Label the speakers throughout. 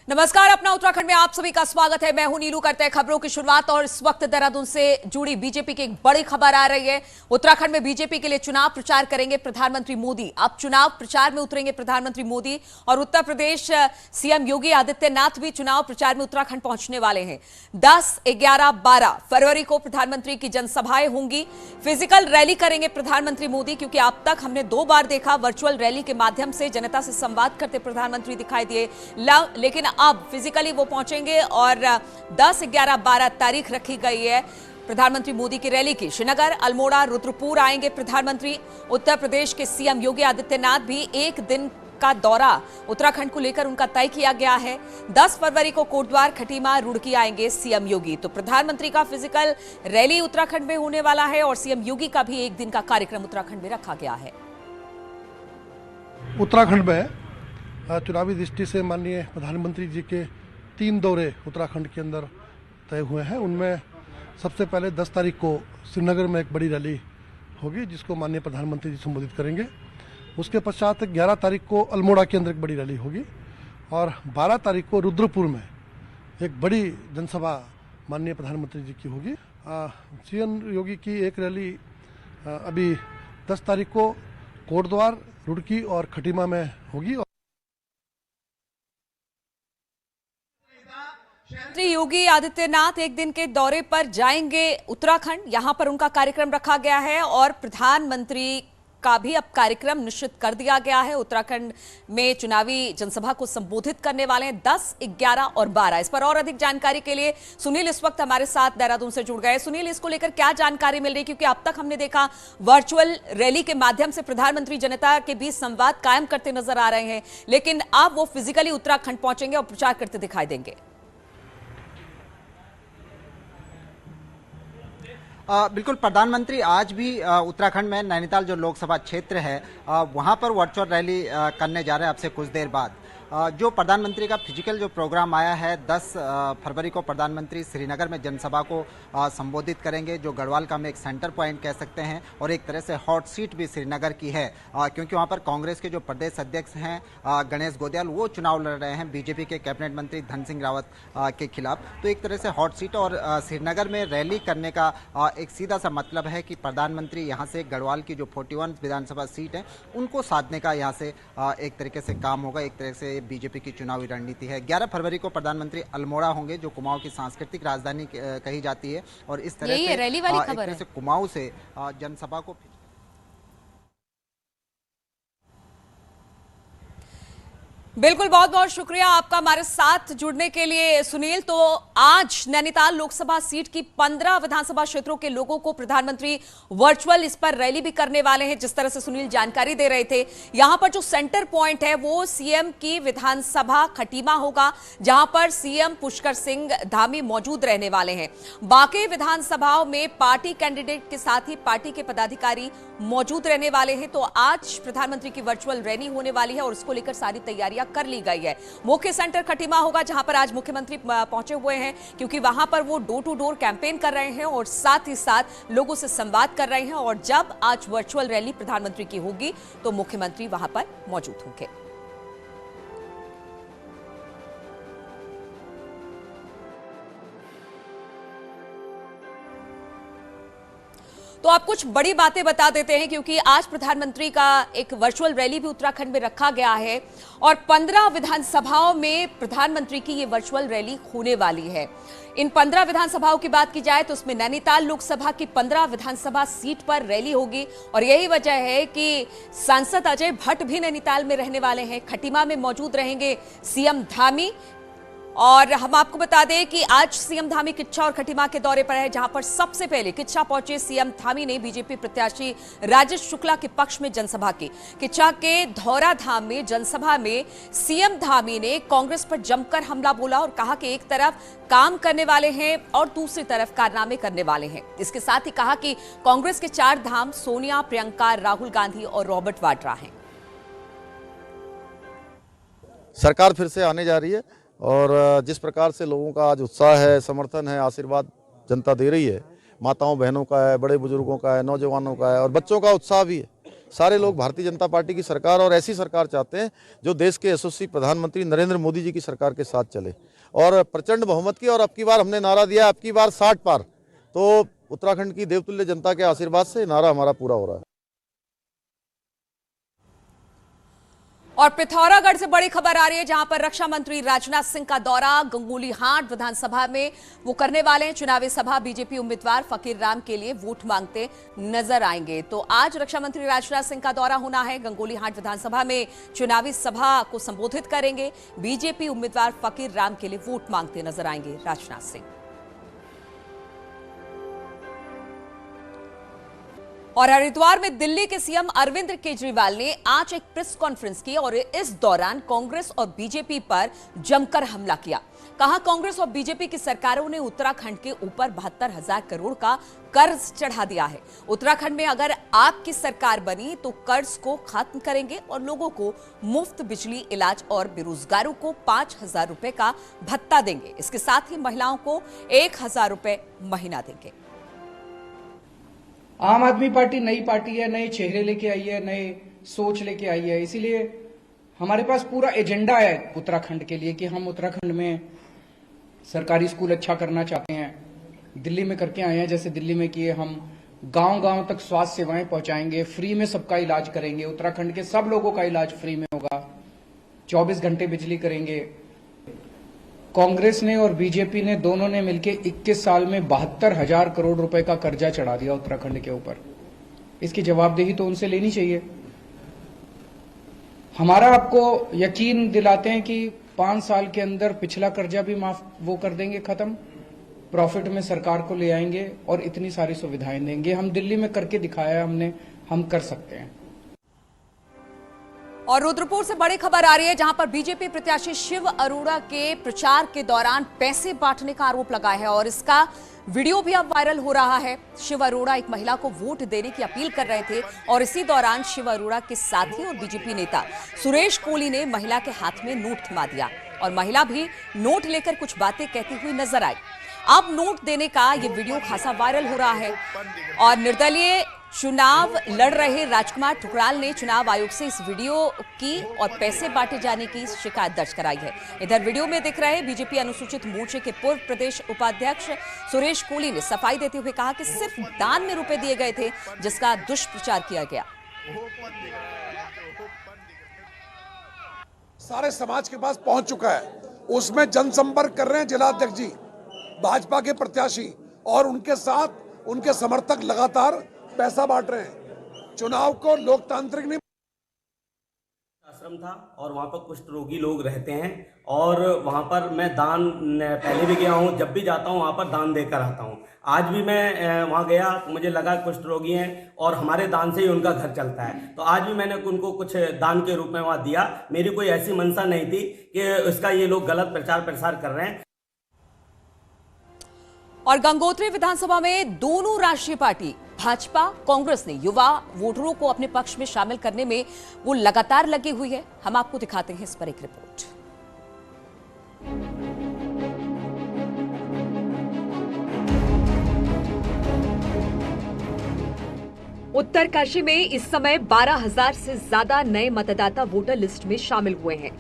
Speaker 1: नमस्कार, अपना उत्तराखंड में आप सभी का स्वागत है। मैं हूं नीलू। करते हैं खबरों की शुरुआत और इस वक्त देहरादून से जुड़ी बीजेपी की एक बड़ी खबर आ रही है। उत्तराखंड में बीजेपी के लिए चुनाव प्रचार करेंगे प्रधानमंत्री मोदी। अब चुनाव प्रचार में उतरेंगे प्रधानमंत्री मोदी और उत्तर प्रदेश सीएम योगी आदित्यनाथ भी चुनाव प्रचार में उत्तराखंड पहुंचने वाले हैं। 10, 11, 12 फरवरी को प्रधानमंत्री की जनसभाएं होंगी। फिजिकल रैली करेंगे प्रधानमंत्री मोदी, क्योंकि अब तक हमने 2 बार देखा वर्चुअल रैली के माध्यम से जनता से संवाद करते प्रधानमंत्री दिखाई दिए, लेकिन अब फिजिकली वो पहुंचेंगे और 10, 11, 12 तारीख रखी गई है प्रधानमंत्री मोदी की रैली की। श्रीनगर, अल्मोड़ा, रुद्रपुर आएंगे प्रधानमंत्री। उत्तर प्रदेश के सीएम योगी आदित्यनाथ भी एक दिन का दौरा उत्तराखंड को लेकर उनका तय किया गया है। 10 फरवरी को कोटद्वार, खटीमा, रुड़की आएंगे सीएम योगी। तो प्रधानमंत्री का फिजिकल रैली उत्तराखंड में होने वाला है और सीएम योगी का भी एक दिन का कार्यक्रम उत्तराखंड में रखा गया है।
Speaker 2: उत्तराखंड में चुनावी दृष्टि से माननीय प्रधानमंत्री जी के 3 दौरे उत्तराखंड के अंदर तय हुए हैं। उनमें सबसे पहले 10 तारीख को श्रीनगर में एक बड़ी रैली होगी, जिसको माननीय प्रधानमंत्री जी संबोधित करेंगे। उसके पश्चात 11 तारीख को अल्मोड़ा के अंदर एक बड़ी रैली होगी और 12 तारीख को रुद्रपुर में एक बड़ी जनसभा माननीय प्रधानमंत्री जी की होगी। सीएम योगी की एक रैली अभी 10 तारीख को कोटद्वार, रुड़की और खटीमा में होगी।
Speaker 1: श्री योगी आदित्यनाथ एक दिन के दौरे पर जाएंगे उत्तराखंड। यहां पर उनका कार्यक्रम रखा गया है और प्रधानमंत्री का भी अब कार्यक्रम निश्चित कर दिया गया है। उत्तराखंड में चुनावी जनसभा को संबोधित करने वाले हैं 10, 11 और 12। इस पर और अधिक जानकारी के लिए सुनील इस वक्त हमारे साथ देहरादून से जुड़ गए। सुनील, इसको लेकर क्या जानकारी मिल रही है? क्योंकि अब तक हमने देखा वर्चुअल रैली के माध्यम से प्रधानमंत्री जनता के बीच संवाद कायम करते नजर आ रहे हैं, लेकिन अब वो फिजिकली उत्तराखंड पहुंचेंगे और प्रचार करते दिखाई देंगे।
Speaker 3: बिल्कुल, प्रधानमंत्री आज भी उत्तराखंड में नैनीताल जो लोकसभा क्षेत्र है वहां पर वर्चुअल रैली करने जा रहे हैं। अब से कुछ देर बाद जो प्रधानमंत्री का फिजिकल जो प्रोग्राम आया है, 10 फरवरी को प्रधानमंत्री श्रीनगर में जनसभा को संबोधित करेंगे, जो गढ़वाल का हम एक सेंटर पॉइंट कह सकते हैं और एक तरह से हॉट सीट भी श्रीनगर की है, क्योंकि वहां पर कांग्रेस के जो प्रदेश अध्यक्ष हैं गणेश गोदयाल, वो चुनाव लड़ रहे हैं बीजेपी के कैबिनेट मंत्री धन सिंह रावत के खिलाफ। तो एक तरह से हॉट सीट और श्रीनगर में रैली करने का एक सीधा सा मतलब है कि प्रधानमंत्री यहाँ से गढ़वाल की जो 41 विधानसभा सीट है उनको साधने का यहाँ से एक तरीके से काम होगा। एक तरह से बीजेपी की चुनावी रणनीति है। 11 फरवरी को प्रधानमंत्री अल्मोड़ा होंगे, जो कुमाऊं की सांस्कृतिक राजधानी कही जाती है, और इस तरह से
Speaker 1: रैली वाली खबर है।
Speaker 3: कुमाऊं से जनसभा को
Speaker 1: बिल्कुल, बहुत बहुत शुक्रिया आपका हमारे साथ जुड़ने के लिए सुनील। तो आज नैनीताल लोकसभा सीट की 15 विधानसभा क्षेत्रों के लोगों को प्रधानमंत्री वर्चुअल इस पर रैली भी करने वाले हैं। जिस तरह से सुनील जानकारी दे रहे थे, यहां पर जो सेंटर पॉइंट है वो सीएम की विधानसभा खटीमा होगा, जहां पर सीएम पुष्कर सिंह धामी मौजूद रहने वाले हैं। बाकी विधानसभाओं में पार्टी कैंडिडेट के साथ ही पार्टी के पदाधिकारी मौजूद रहने वाले हैं। तो आज प्रधानमंत्री की वर्चुअल रैली होने वाली है और उसको लेकर सारी तैयारियां कर ली गई है। मुख्य सेंटर खटीमा होगा, जहां पर आज मुख्यमंत्री पहुंचे हुए हैं, क्योंकि वहां पर वो डोर टू डोर कैंपेन कर रहे हैं और साथ ही साथ लोगों से संवाद कर रहे हैं। और जब आज वर्चुअल रैली प्रधानमंत्री की होगी तो मुख्यमंत्री वहां पर मौजूद होंगे। तो आप कुछ बड़ी बातें बता देते हैं, क्योंकि आज प्रधानमंत्री का एक वर्चुअल रैली भी उत्तराखंड में रखा गया है और 15 विधानसभाओं में प्रधानमंत्री की ये वर्चुअल रैली होने वाली है। इन 15 विधानसभाओं की बात की जाए तो उसमें नैनीताल लोकसभा की 15 विधानसभा सीट पर रैली होगी और यही वजह है कि सांसद अजय भट्ट भी नैनीताल में रहने वाले हैं। खटीमा में मौजूद रहेंगे सीएम धामी। और हम आपको बता दें कि आज सीएम धामी किच्छा और खटीमा के दौरे पर है, जहां पर सबसे पहले किच्छा पहुंचे सीएम धामी ने बीजेपी प्रत्याशी राजेश शुक्ला के पक्ष में जनसभा की। किच्छा के धौरा धाम में जनसभा में सीएम धामी ने कांग्रेस पर जमकर हमला बोला और कहा कि एक तरफ काम करने वाले हैं और दूसरी तरफ कारनामे करने वाले हैं। इसके साथ ही कहा कि कांग्रेस के 4 धाम सोनिया, प्रियंका, राहुल गांधी और रॉबर्ट वाड्रा हैं।
Speaker 4: सरकार फिर से आने जा रही है और जिस प्रकार से लोगों का आज उत्साह है, समर्थन है, आशीर्वाद जनता दे रही है, माताओं बहनों का है, बड़े बुजुर्गों का है, नौजवानों का है और बच्चों का उत्साह भी है। सारे लोग भारतीय जनता पार्टी की सरकार और ऐसी सरकार चाहते हैं जो देश के यशस्वी प्रधानमंत्री नरेंद्र मोदी जी की सरकार के साथ चले और प्रचंड बहुमत की। और अब की बार हमने नारा दिया, अब की बार 60 पार। तो उत्तराखंड की देवतुल्य जनता के आशीर्वाद से नारा हमारा पूरा हो रहा है।
Speaker 1: और पिथौरागढ़ से बड़ी खबर आ रही है, जहां पर रक्षा मंत्री राजनाथ सिंह का दौरा गंगोलीहाट विधानसभा में वो करने वाले हैं। चुनावी सभा बीजेपी उम्मीदवार फकीर राम के लिए वोट मांगते नजर आएंगे। तो आज रक्षा मंत्री राजनाथ सिंह का दौरा होना है। गंगोलीहाट विधानसभा में चुनावी सभा को संबोधित करेंगे। बीजेपी उम्मीदवार फकीर राम के लिए वोट मांगते नजर आएंगे राजनाथ सिंह। और हरिद्वार में दिल्ली के सीएम अरविंद केजरीवाल ने आज एक प्रेस कॉन्फ्रेंस की और इस दौरान कांग्रेस और बीजेपी पर जमकर हमला किया। कहा, कांग्रेस और बीजेपी की सरकारों ने उत्तराखंड के ऊपर 72,000 करोड़ का कर्ज चढ़ा दिया है। उत्तराखंड में अगर आपकी सरकार बनी तो कर्ज को खत्म करेंगे और लोगों को मुफ्त बिजली, इलाज और बेरोजगारों को 5,000 रुपए का भत्ता देंगे। इसके साथ ही महिलाओं को 1,000 रुपए महीना देंगे।
Speaker 5: आम आदमी पार्टी नई पार्टी है, नए चेहरे लेके आई है, नए सोच लेके आई है, इसीलिए हमारे पास पूरा एजेंडा है उत्तराखंड के लिए कि हम उत्तराखंड में सरकारी स्कूल अच्छा करना चाहते हैं। दिल्ली में करके आए हैं, जैसे दिल्ली में किए, हम गांव-गांव तक स्वास्थ्य सेवाएं पहुंचाएंगे, फ्री में सबका इलाज करेंगे, उत्तराखंड के सब लोगों का इलाज फ्री में होगा, 24 घंटे बिजली करेंगे। कांग्रेस ने और बीजेपी ने दोनों ने मिलकर 21 साल में 72,000 करोड़ रुपए का कर्जा चढ़ा दिया उत्तराखंड के ऊपर। इसकी जवाबदेही तो उनसे लेनी चाहिए। हमारा आपको यकीन दिलाते हैं कि 5 साल के अंदर पिछला कर्जा भी माफ वो कर देंगे, खत्म, प्रॉफिट में सरकार को ले आएंगे और इतनी सारी सुविधाएं देंगे। हम दिल्ली में करके दिखाया हमने, हम कर सकते हैं।
Speaker 1: और रुद्रपुर से बड़ी खबर आ रही है, जहां पर बीजेपी प्रत्याशी शिव अरोड़ा के प्रचार के दौरान पैसे बांटने का आरोप लगा है और इसका वीडियो भी अब वायरल हो रहा है। शिव अरोड़ा एक महिला को वोट देने की अपील कर रहे थे और इसी दौरान शिव अरोड़ा के साथी और बीजेपी नेता सुरेश कोहली ने महिला के हाथ में नोट थमा दिया और महिला भी नोट लेकर कुछ बातें कहती हुई नजर आई। अब नोट देने का ये वीडियो खासा वायरल हो रहा है और निर्दलीय चुनाव लड़ रहे राजकुमार ठुकराल ने चुनाव आयोग से इस वीडियो की और पैसे बांटे जाने की शिकायत दर्ज कराई है। इधर वीडियो में दिख रहे बीजेपी अनुसूचित मोर्चे के पूर्व प्रदेश उपाध्यक्ष सुरेश कोहली ने सफाई देते हुए कहा कि सिर्फ दान में रुपए दिए गए थे, जिसका दुष्प्रचार किया गया।
Speaker 6: सारे समाज के पास पहुंच चुका है, उसमें जनसंपर्क कर रहे हैं जिलाध्यक्ष जी, भाजपा के प्रत्याशी और उनके साथ उनके समर्थक लगातार पैसा बांट रहे हैं। चुनाव को लोकतांत्रिक नहीं।
Speaker 7: आश्रम था और वहाँ पर कुष्ठ रोगी लोग रहते हैं और वहाँ पर मैं दान पहले भी गया हूँ, जब भी जाता हूँ वहाँ पर दान देकर आता हूँ। आज भी मैं वहाँ गया, मुझे लगा कुष्ठ रोगी हैं और हमारे दान से ही उनका घर चलता है, तो आज भी मैंने उनको कुछ दान के रूप में वहाँ दिया। मेरी कोई ऐसी मंशा नहीं थी कि इसका ये लोग गलत प्रचार प्रसार कर रहे हैं।
Speaker 1: और गंगोत्री विधानसभा में दोनों राष्ट्रीय पार्टी भाजपा कांग्रेस ने युवा वोटरों को अपने पक्ष में शामिल करने में वो लगातार लगी हुई है। हम आपको दिखाते हैं इस पर एक रिपोर्ट। उत्तरकाशी में इस समय 12,000 से ज्यादा नए मतदाता वोटर लिस्ट में शामिल हुए हैं,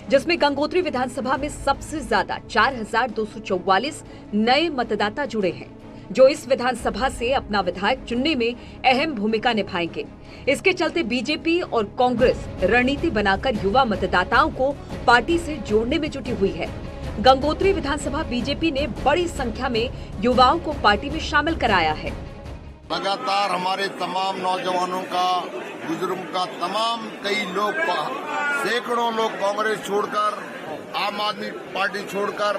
Speaker 1: जिसमें गंगोत्री विधानसभा में सबसे ज्यादा 4,244 नए मतदाता जुड़े हैं, जो इस विधानसभा से अपना विधायक चुनने में अहम भूमिका निभाएंगे। इसके चलते बीजेपी और कांग्रेस रणनीति बनाकर युवा मतदाताओं को पार्टी से जोड़ने में जुटी हुई है। गंगोत्री विधानसभा बीजेपी ने बड़ी संख्या में युवाओं को पार्टी में शामिल कराया है।
Speaker 8: लगातार हमारे तमाम नौजवानों का, बुजुर्गों का, तमाम कई लोग, सैकड़ों लोग कांग्रेस छोड़कर, आम आदमी पार्टी छोड़कर,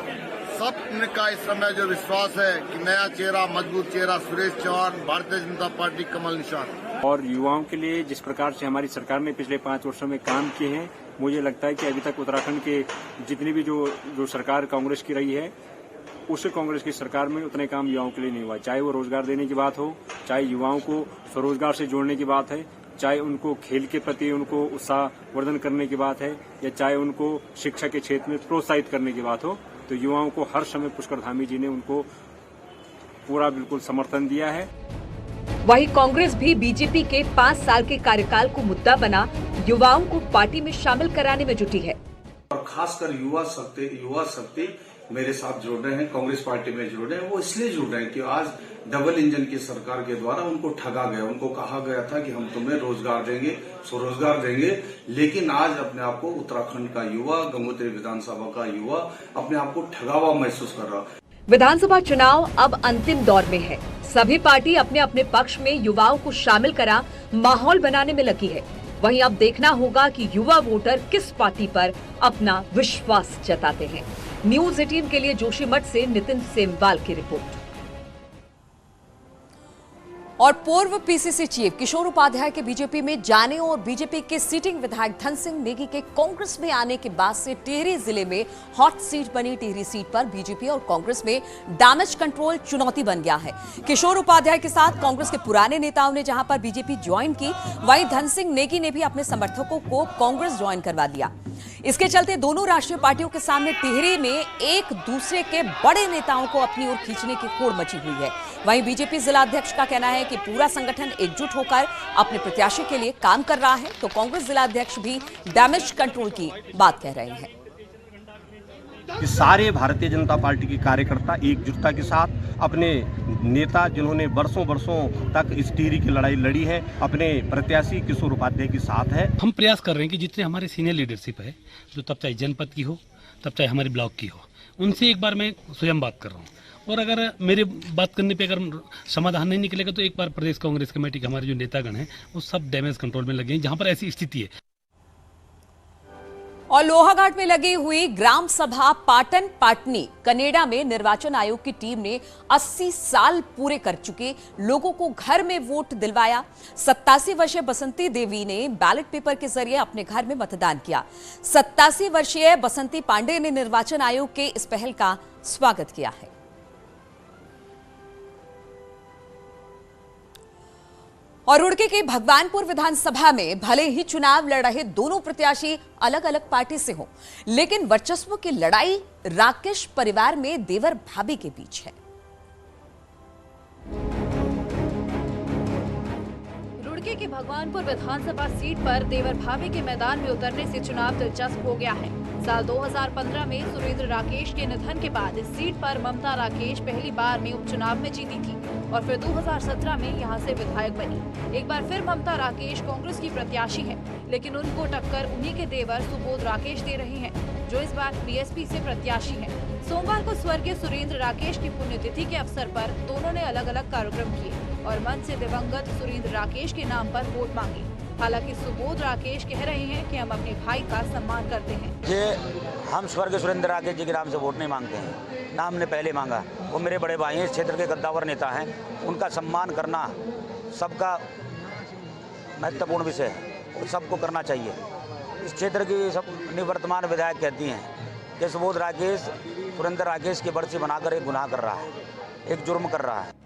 Speaker 8: सबका इस समय जो विश्वास है कि नया चेहरा, मजबूत चेहरा सुरेश चौहान, भारतीय जनता पार्टी कमल निशान।
Speaker 9: और युवाओं के लिए जिस प्रकार से हमारी सरकार ने पिछले 5 वर्षों में काम किए हैं, मुझे लगता है कि अभी तक उत्तराखंड के जितनी भी जो सरकार कांग्रेस की रही है, उस कांग्रेस की सरकार में उतने काम युवाओं के लिए नहीं हुआ। चाहे वो रोजगार देने की बात हो, चाहे युवाओं को स्वरोजगार से जोड़ने की बात है, चाहे उनको खेल के प्रति उनको उत्साहवर्धन करने की बात है, या चाहे उनको शिक्षा के क्षेत्र में प्रोत्साहित करने की बात हो, तो युवाओं को हर समय पुष्कर धामी जी ने उनको पूरा बिल्कुल समर्थन दिया है।
Speaker 10: वहीं कांग्रेस भी बीजेपी के 5 साल के कार्यकाल को मुद्दा बना युवाओं को पार्टी में शामिल कराने में जुटी है।
Speaker 11: और खासकर युवा शक्ति मेरे साथ जुड़ रहे हैं, कांग्रेस पार्टी में जुड़ रहे हैं। वो इसलिए जुड़ रहे हैं कि आज डबल इंजन की सरकार के द्वारा उनको ठगा गया। उनको कहा गया था कि हम तुम्हें रोजगार देंगे, स्वरोजगार देंगे, लेकिन आज अपने आप को उत्तराखंड का युवा, गंगोत्री विधानसभा का युवा अपने आप को ठगा हुआ महसूस कर रहा।
Speaker 10: विधानसभा चुनाव अब अंतिम दौर में है। सभी पार्टी अपने अपने पक्ष में युवाओं को शामिल करा माहौल बनाने में लगी है। वहीं अब देखना होगा कि युवा वोटर किस पार्टी पर अपना विश्वास जताते हैं। न्यूज़ 18 के लिए जोशीमठ से नितिन सेमवाल की रिपोर्ट।
Speaker 1: और पूर्व पीसीसी चीफ किशोर उपाध्याय के बीजेपी में जाने और बीजेपी के सिटिंग विधायक धन सिंह नेगी के कांग्रेस में आने के बाद से टिहरी जिले में हॉट सीट बनी टिहरी सीट पर बीजेपी और कांग्रेस में डैमेज कंट्रोल चुनौती बन गया है। किशोर उपाध्याय के साथ कांग्रेस के पुराने नेताओं ने जहां पर बीजेपी ज्वाइन की, वहीं धन सिंह नेगी ने भी अपने समर्थकों को कांग्रेस ज्वाइन करवा दिया। इसके चलते दोनों राष्ट्रीय पार्टियों के सामने टिहरी में एक दूसरे के बड़े नेताओं को अपनी ओर खींचने की होड़ मची हुई है। वहीं बीजेपी जिला अध्यक्ष का कहना है कि पूरा संगठन एकजुट होकर अपने प्रत्याशी के लिए काम कर रहा है, तो कांग्रेस जिला अध्यक्ष भी डैमेज कंट्रोल की बात कह रहे हैं।
Speaker 12: कि सारे भारतीय जनता पार्टी के कार्यकर्ता एकजुटता के साथ अपने नेता जिन्होंने वर्षों तक इस टिहरी की लड़ाई लड़ी है, अपने प्रत्याशी किशोर उपाध्याय के साथ है।
Speaker 13: हम प्रयास कर रहे हैं कि जितने हमारे सीनियर लीडरशिप है, जो तब चाहे जनपद की हो, तब चाहे हमारे ब्लॉक की हो, उनसे एक बार मैं स्वयं बात कर रहा हूँ। और अगर मेरे बात करने पे अगर समाधान नहीं निकलेगा तो एक बार प्रदेश कांग्रेस कमेटी के हमारे जो नेतागण हैं वो सब डैमेज कंट्रोल में लगे हैं जहां पर ऐसी स्थिति है।
Speaker 1: और लोहाघाट में लगी हुई ग्राम सभा पाटन पाटनी कनेडा में निर्वाचन आयोग की टीम ने 80 साल पूरे कर चुके लोगों को घर में वोट दिलवाया। 87 वर्षीय बसंती देवी ने बैलेट पेपर के जरिए अपने घर में मतदान किया। 87 वर्षीय बसंती पांडे ने निर्वाचन आयोग के इस पहल का स्वागत किया है। और रुड़की की भगवानपुर विधानसभा में भले ही चुनाव लड़ रहे दोनों प्रत्याशी अलग अलग पार्टी से हों, लेकिन वर्चस्व की लड़ाई राकेश परिवार में देवर भाभी के बीच है।
Speaker 10: रुड़की की भगवानपुर विधानसभा सीट पर देवर भाभी के मैदान में उतरने से चुनाव दिलचस्प हो गया है। साल 2015 में सुरेंद्र राकेश के निधन के बाद इस सीट पर ममता राकेश पहली बार में उपचुनाव में जीती थी और फिर 2017 में यहां से विधायक बनी। एक बार फिर ममता राकेश कांग्रेस की प्रत्याशी है, लेकिन उनको टक्कर उन्हीं के देवर सुबोध राकेश दे रहे हैं, जो इस बार बीएसपी से प्रत्याशी हैं। सोमवार को स्वर्गीय सुरेंद्र राकेश की पुण्यतिथि के अवसर पर दोनों ने अलग अलग कार्यक्रम किए और मंच से दिवंगत सुरेंद्र राकेश के नाम पर वोट मांगे। हालांकि सुबोध राकेश कह रहे हैं कि हम अपने भाई का सम्मान करते हैं।
Speaker 14: ये हम स्वर्गीय सुरेंद्र राकेश जी के नाम से वोट नहीं मांगते हैं, ना हमने पहले मांगा। वो मेरे बड़े भाई हैं, इस क्षेत्र के कद्दावर नेता हैं, उनका सम्मान करना सबका महत्वपूर्ण विषय है और सबको करना चाहिए। इस क्षेत्र की सब निवर्तमान विधायक कहती हैं कि सुबोध राकेश सुरेंद्र राकेश की बर्सी बनाकर एक गुनाह कर रहा है, एक जुर्म कर रहा है।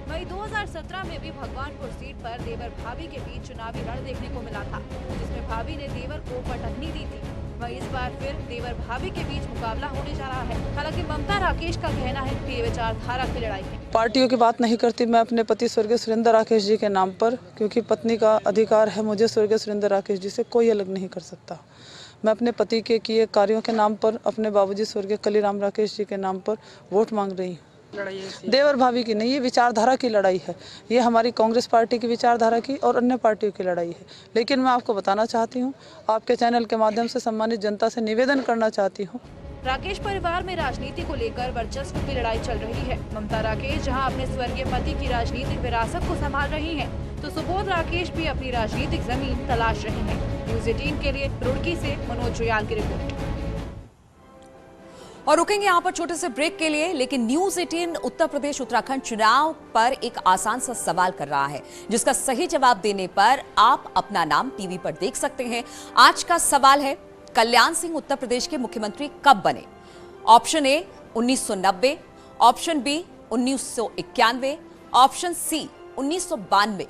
Speaker 10: वहीं 2017 में भी भगवानपुर सीट पर देवर भाभी के बीच चुनावी रण देखने को मिला था, जिसमें भाभी ने देवर को पटकनी दी थी। वहीं इस बार फिर देवर भाभी के बीच मुकाबला होने जा रहा है। हालांकि ममता राकेश का कहना है कि ये विचारधारा की लड़ाई है।
Speaker 15: पार्टियों की बात नहीं करती मैं अपने पति स्वर्गीय सुरेंद्र राकेश जी के नाम पर, क्योंकि पत्नी का अधिकार है। मुझे स्वर्गीय सुरेंद्र राकेश जी से कोई अलग नहीं कर सकता। मैं अपने पति के किए कार्यों के नाम पर, अपने बाबूजी स्वर्गीय कलीराम राकेश जी के नाम पर वोट मांग रही हूँ। देवर भाभी की नहीं, ये विचारधारा की लड़ाई है। ये हमारी कांग्रेस पार्टी की विचारधारा की और अन्य पार्टियों की लड़ाई है। लेकिन मैं आपको बताना चाहती हूँ, आपके चैनल के माध्यम से सम्मानित जनता से निवेदन करना चाहती हूँ।
Speaker 10: राकेश परिवार में राजनीति को लेकर वर्चस्व की लड़ाई चल रही है। ममता राकेश जहां अपने स्वर्गीय पति की राजनीतिक विरासत को संभाल रही हैं, तो सुबोध राकेश भी अपनी राजनीतिक जमीन तलाश रहे हैं। न्यूज़ 18 के लिए रुड़की से मनोज जुयाल की रिपोर्ट।
Speaker 1: और रुकेंगे यहाँ पर छोटे से ब्रेक के लिए, लेकिन न्यूज़ 18 उत्तर प्रदेश उत्तराखंड चुनाव पर एक आसान सा सवाल कर रहा है, जिसका सही जवाब देने पर आप अपना नाम टीवी पर देख सकते हैं। आज का सवाल है, कल्याण सिंह उत्तर प्रदेश के मुख्यमंत्री कब बने? Option A 1990, option B 1991, option C 1992,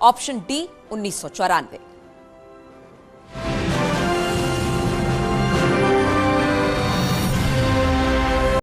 Speaker 1: option D 1994।